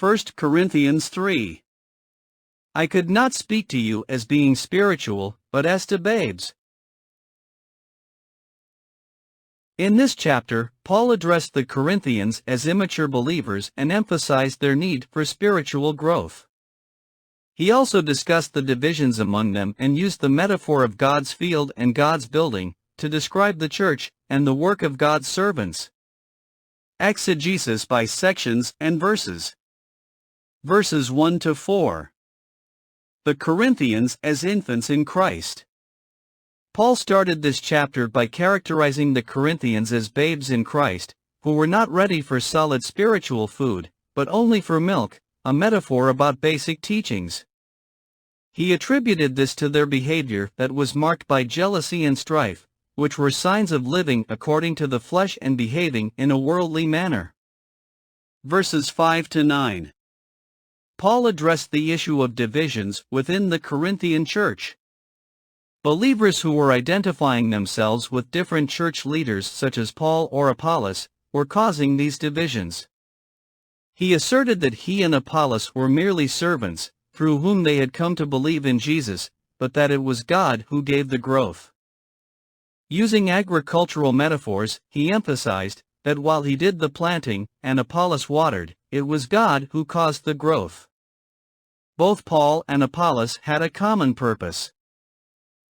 1 Corinthians 3. I could not speak to you as being spiritual, but as to babes. In this chapter, Paul addressed the Corinthians as immature believers and emphasized their need for spiritual growth. He also discussed the divisions among them and used the metaphor of God's field and God's building to describe the church and the work of God's servants. Exegesis by sections and verses. Verses 1 to 4. The Corinthians as infants in Christ. Paul started this chapter by characterizing the Corinthians as babes in Christ, who were not ready for solid spiritual food, but only for milk, a metaphor about basic teachings. He attributed this to their behavior that was marked by jealousy and strife, which were signs of living according to the flesh and behaving in a worldly manner. Verses 5 to 9. Paul addressed the issue of divisions within the Corinthian church. Believers who were identifying themselves with different church leaders such as Paul or Apollos were causing these divisions. He asserted that he and Apollos were merely servants, through whom they had come to believe in Jesus, but that it was God who gave the growth. Using agricultural metaphors, he emphasized that while he did the planting and Apollos watered, it was God who caused the growth. Both Paul and Apollos had a common purpose.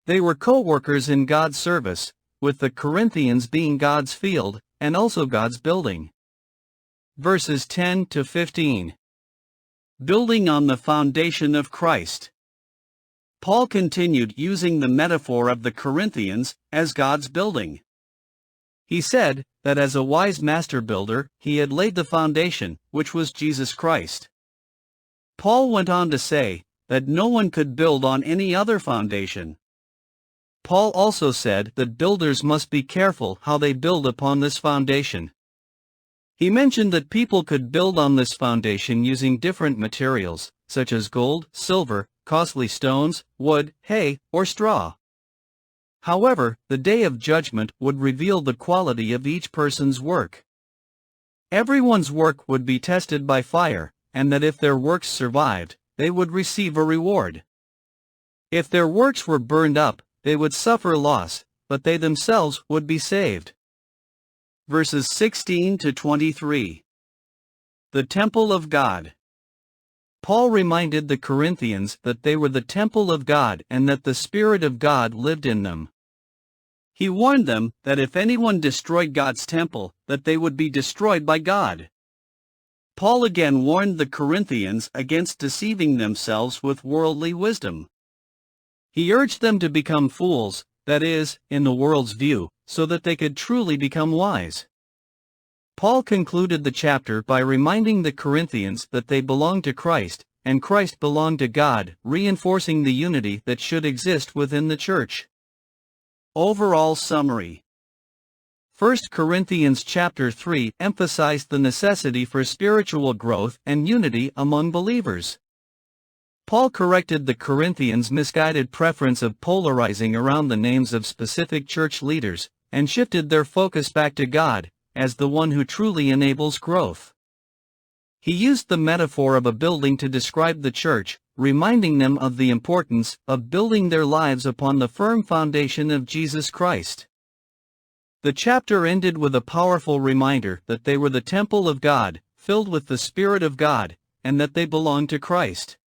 They were co-workers in God's service, with the Corinthians being God's field, and also God's building. Verses 10 to 15. Building on the foundation of Christ. Paul continued using the metaphor of the Corinthians as God's building. He said that as a wise master builder, he had laid the foundation, which was Jesus Christ. Paul went on to say that no one could build on any other foundation. Paul also said that builders must be careful how they build upon this foundation. He mentioned that people could build on this foundation using different materials, such as gold, silver, costly stones, wood, hay, or straw. However, the day of judgment would reveal the quality of each person's work. Everyone's work would be tested by fire, and that if their works survived, they would receive a reward. If their works were burned up, they would suffer loss, but they themselves would be saved. Verses 16 to 23. The temple of God. Paul reminded the Corinthians that they were the temple of God and that the Spirit of God lived in them. He warned them that if anyone destroyed God's temple, that they would be destroyed by God. Paul again warned the Corinthians against deceiving themselves with worldly wisdom. He urged them to become fools, that is, in the world's view, so that they could truly become wise. Paul concluded the chapter by reminding the Corinthians that they belonged to Christ, and Christ belonged to God, reinforcing the unity that should exist within the church. Overall summary. 1 Corinthians chapter 3 emphasized the necessity for spiritual growth and unity among believers. Paul corrected the Corinthians' misguided preference of polarizing around the names of specific church leaders, and shifted their focus back to God, as the one who truly enables growth. He used the metaphor of a building to describe the church, reminding them of the importance of building their lives upon the firm foundation of Jesus Christ. The chapter ended with a powerful reminder that they were the temple of God, filled with the Spirit of God, and that they belonged to Christ.